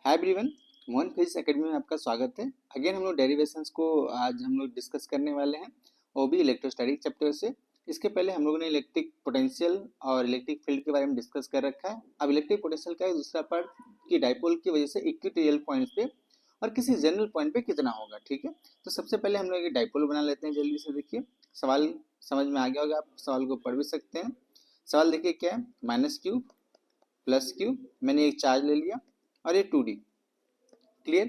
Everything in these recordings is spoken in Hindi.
Hi everyone, Mohan physics academy में आपका स्वागत है। अगेन हम लोग डेरिवेशंस को आज हम लोग डिस्कस करने वाले हैं, वो भी इलेक्ट्रोस्टैटिक चैप्टर से। इसके पहले हम लोगों ने इलेक्ट्रिक पोटेंशियल और इलेक्ट्रिक फील्ड के बारे में डिस्कस कर रखा है। अब इलेक्ट्रिक पोटेंशियल का दूसरा पार्ट कि डाइपोल की वजह से इक्विटोरियल पॉइंट पे और किसी जनरल पॉइंट पे कितना होगा। ठीक है, तो सबसे पहले हम लोग एक डाइपोल बना लेते हैं। जल्दी से देखिए, सवाल समझ में आ गया होगा, आप सवाल को पढ़ भी सकते हैं। सवाल देखिए क्या है, माइनस क्यू प्लस क्यू, मैंने एक चार्ज ले लिया और ये 2D। क्लियर।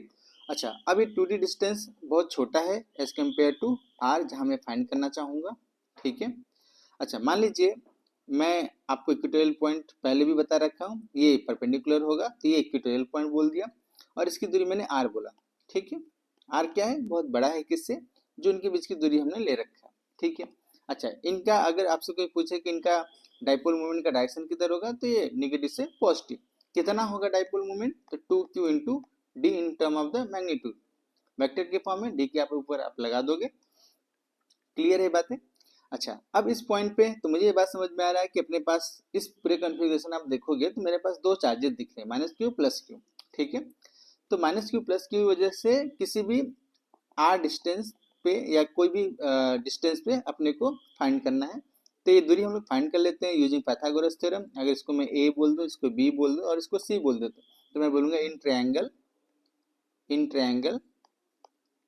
अच्छा, अब ये 2D डिस्टेंस बहुत छोटा है एज कम्पेयर टू आर, जहाँ मैं फाइंड करना चाहूँगा। ठीक है। अच्छा, मान लीजिए मैं आपको इक्वेटोरियल पॉइंट पहले भी बता रखा हूँ, ये परपेंडिकुलर होगा तो ये इक्वेटोरियल पॉइंट बोल दिया और इसकी दूरी मैंने आर बोला। ठीक है, आर क्या है, बहुत बड़ा है किससे, जो इनके बीच की दूरी हमने ले रखा है। ठीक है। अच्छा, इनका अगर आपसे कोई पूछे कि इनका डाइपोल मोमेंट का डायरेक्शन किधर होगा, तो ये निगेटिव से पॉजिटिव। कितना होगा डाइपोल मोमेंट, तो 2q into D in term of the magnitude, vector के फॉर्म में डी के आप ऊपर आप लगा दोगे। क्लियर है बातें। अच्छा, अब इस पॉइंट पे तो मुझे ये बात समझ में आ रहा है कि अपने पास इस पूरे कॉन्फ़िगरेशन आप देखोगे तो मेरे पास दो चार्जेस दिख रहे हैं, माइनस क्यू प्लस क्यू। ठीक है, तो माइनस क्यू प्लस क्यू की वजह से किसी भी आर डिस्टेंस पे या कोई भी डिस्टेंस पे अपने को फाइंड करना है। तो ये दूरी हम लोग फाइंड कर लेते हैं यूजिंग पाइथागोरस थ्योरम। अगर इसको मैं ए बोल दूं, इसको बी बोल दूं और इसको सी बोल देता हूं, तो मैं बोलूंगा in triangle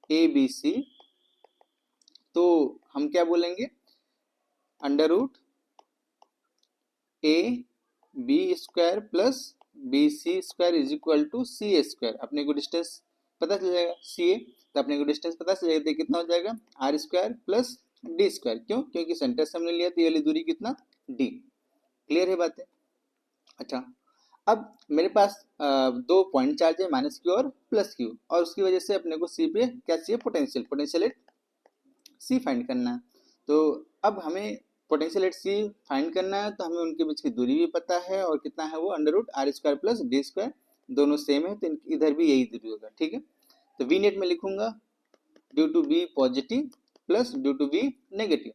A B C, तो हम क्या बोलेंगे, under root A B square plus B C square is equal to C A square. अपने को डिस्टेंस पता चल जाएगा सी ए, तो अपने को डिस्टेंस पता चल जाएगा, तो कितना हो जाएगा R square plus D square. क्यों, क्योंकि सेंटर से हमने लिया तो ये वाली दूरी कितना, डी। क्लियर है बातें। अच्छा, अब मेरे पास दो पॉइंट चार्ज है, माइनस क्यू और प्लस क्यू, और उसकी वजह से अपने को सी पे क्या चाहिए, पोटेंशियल एट सी फाइंड करना है। तो अब हमें पोटेंशियल एट सी फाइंड करना है, तो हमें उनके बीच की दूरी भी पता है और कितना है वो, under root are square plus D square, दोनों सेम है तो इधर भी यही दूरी होगा। ठीक है, तो वी नेट में लिखूंगा due to B positive plus due to B negative.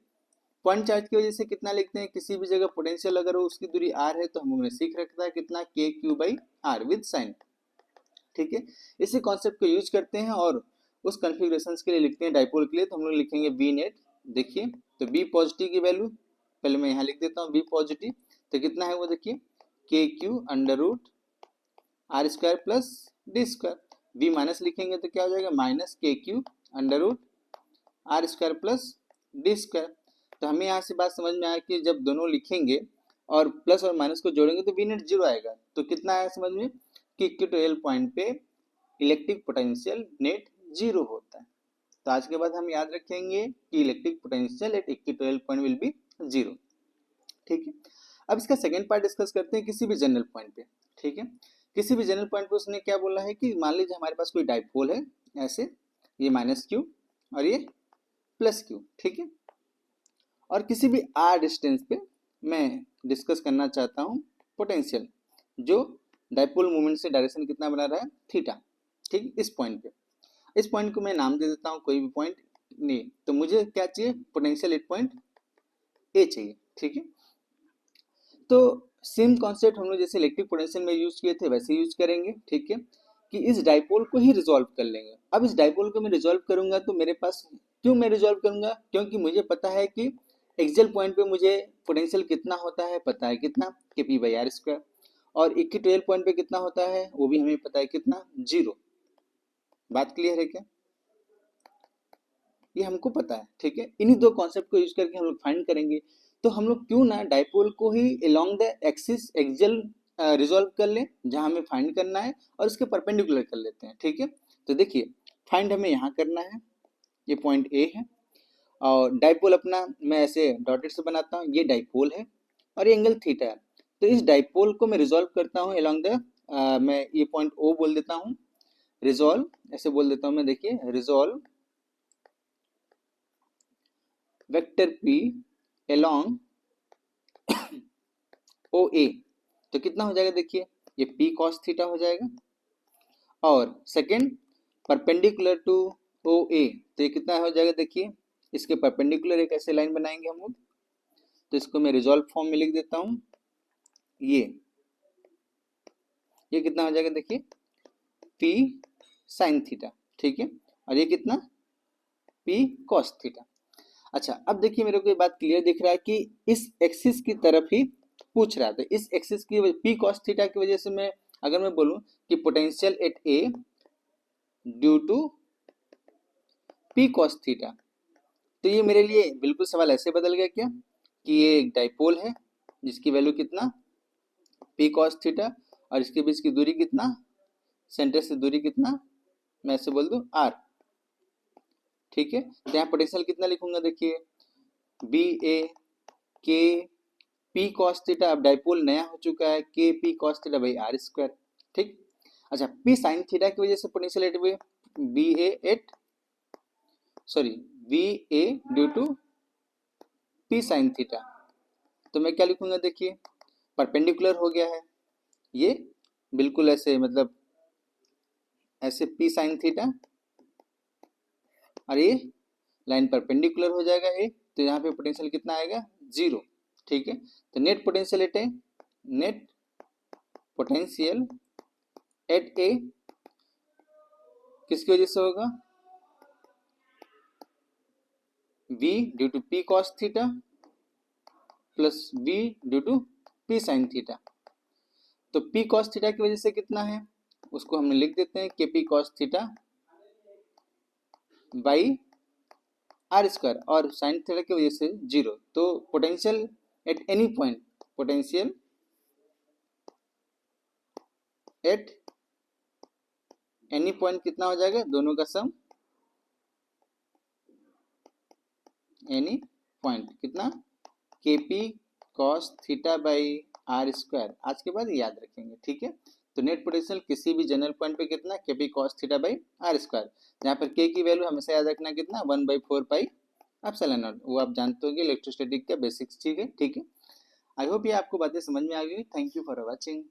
Point charge की वजह से कितना लिखते हैं, किसी भी जगह पोटेंशियल अगर उसकी दूरी आर है तो हमने सीख रखता है कितना, K Q by R with sign. ठीक है, इसी कॉन्सेप्ट को यूज करते हैं और उस कॉन्फ़िगरेशंस के लिए लिखते हैं डाइपोल के लिए, तो हम लोग लिखेंगे बी नेट। देखिए, तो बी पॉजिटिव की वैल्यू पहले मैं यहाँ लिख देता हूँ, बी पॉजिटिव तो कितना है वो, देखिए k q under root are square plus D square. B minus लिखेंगे तो क्या हो जाएगा, minus k q under root are square plus D square. तो हमें यहाँ से बात समझ में आया कि जब दोनों लिखेंगे और प्लस और माइनस को जोड़ेंगे तो बी नेट जीरो आएगा। तो कितना आया समझ में, कि इक्वेटोरियल पॉइंट पे इलेक्ट्रिक पोटेंशियल नेट जीरो होता है। तो आज के बाद हम याद रखेंगे कि electric potential at equatorial point will be zero. ठीक है, अब इसका सेकंड पार्ट डिस्कस करते हैं किसी भी जनरल पॉइंट पे। ठीक है, किसी भी जनरल पॉइंट पे उसने क्या बोला है कि मान लीजिए हमारे पास कोई डाइपोल है ऐसे, ये माइनस क्यू और ये प्लस क्यू। ठीक है, और किसी भी आर डिस्टेंस पे मैं डिस्कस करना चाहता हूँ पोटेंशियल, जो डाइपोल मोमेंट से डायरेक्शन कितना बना रहा है, थीटा। ठीक, इस पॉइंट पे, इस पॉइंट को मैं नाम दे देता हूँ कोई भी पॉइंट नहीं, तो मुझे क्या चाहिए, पोटेंशियल एट पॉइंट ए चाहिए। ठीक है, तो सेम कॉन्सेप्ट हम लोग जैसे इलेक्ट्रिक पोटेंशियल में यूज किए थे वैसे यूज करेंगे। ठीक है, कि इस डाइपोल को ही रिजॉल्व कर लेंगे। अब इस डाइपोल को मैं रिजॉल्व करूंगा तो मेरे पास, क्यों मैं रिजॉल्व करूंगा, क्योंकि मुझे पता है कि एक्सियल पॉइंट पे मुझे पोटेंशियल कितना होता है, पता है कितना, k P by r square, और इक्वेटोरियल पॉइंट पे कितना होता है वो भी हमें पता है कितना, जीरो। बात क्लियर है क्या, ये हमको पता है। ठीक है, इन्हीं दो कॉन्सेप्ट को यूज करके हम लोग फाइंड करेंगे। तो हम लोग क्यों ना डाइपोल को ही along the axis axial resolve कर लें, जहां हमें फाइंड करना है, और उसके परपेंडिकुलर कर लेते हैं। ठीक है, तो देखिए फाइंड हमें यहाँ करना है, ये पॉइंट ए है और डाइपोल अपना मैं ऐसे डॉटेड से बनाता हूँ, ये डाइपोल है और ये एंगल थीटा है। तो इस डाइपोल को मैं रिजॉल्व करता हूँ अलोंग द, मैं ये पॉइंट ओ बोल देता हूँ, रिजॉल्व ऐसे बोल देता हूँ मैं, देखिए रिजॉल्व वेक्टर पी along ओ ए, तो कितना हो जाएगा, देखिए ये पी कॉस थीटा हो जाएगा, और सेकंड परपेंडिकुलर टू ओ ए, तो ये कितना हो जाएगा, देखिए इसके परपेंडिकुलर एक ऐसे लाइन बनाएंगे हम लोग, तो इसको मैं रिजॉल्व फॉर्म में लिख देता हूँ, ये कितना हो जाएगा, देखिए P साइन थीटा, ठीक है, और ये कितना P कॉस थीटा। अच्छा, अब देखिए मेरे को ये बात क्लियर दिख रहा है कि इस एक्सिस की तरफ ही पूछ रहा था। इस एक्सिस की P कॉस थीटा की वजह से मैं अगर मैं बोलूं कि potential at A due to P cos theta, तो ये मेरे लिए बिल्कुल सवाल ऐसे बदल गया क्या कि ये एक डाइपोल है जिसकी वैल्यू कितना P कॉस थीटा, और इसके बीच की दूरी कितना, सेंटर से दूरी कितना, मैं ऐसे बोल दूं R, ठीक है। तो यहाँ पोटेंशियल कितना लिखूंगा, देखिए B A k p cos theta, अब डाइपोल नया हो चुका है, k p cos theta by r square, ठीक। अच्छा, पी साइन थीटा की वजह से potential at B A at sorry V A due to p sine theta, तो मैं क्या लिखूंगा, देखिए परपेंडिकुलर हो गया है ये, बिल्कुल ऐसे मतलब ऐसे पी साइन थीटा, और ये लाइन परपेंडिकुलर हो जाएगा ए, तो यहाँ पे पोटेंशियल कितना आएगा, 0, ठीक है। तो net potential at A, net potential at A किसकी वजह से होगा, v due to p cos theta plus v due to p sin theta. तो p cos थीटा की वजह से कितना है, उसको हमने लिख देते हैं k p cos theta by r square, और साइन थीटा की वजह से 0। तो potential at any point, potential at any point कितना हो जाएगा, दोनों का सम एनी पॉइंट कितना, k p cos theta by r square, आज के बाद याद रखेंगे, ठीक है। तो नेट पोटेंशियल किसी भी जनरल पॉइंट पे कितना, k p cos theta by r square, जहाँ पर के की वैल्यू हमेशा याद रखना कितना, 1/4 पाई एप्सिलॉन नॉट, वो आप जानते होंगे इलेक्ट्रोस्टैटिक का बेसिक्स चीज है, ठीक है। आई होप ये आपको बातें समझ में आ गई। Thank you for watching.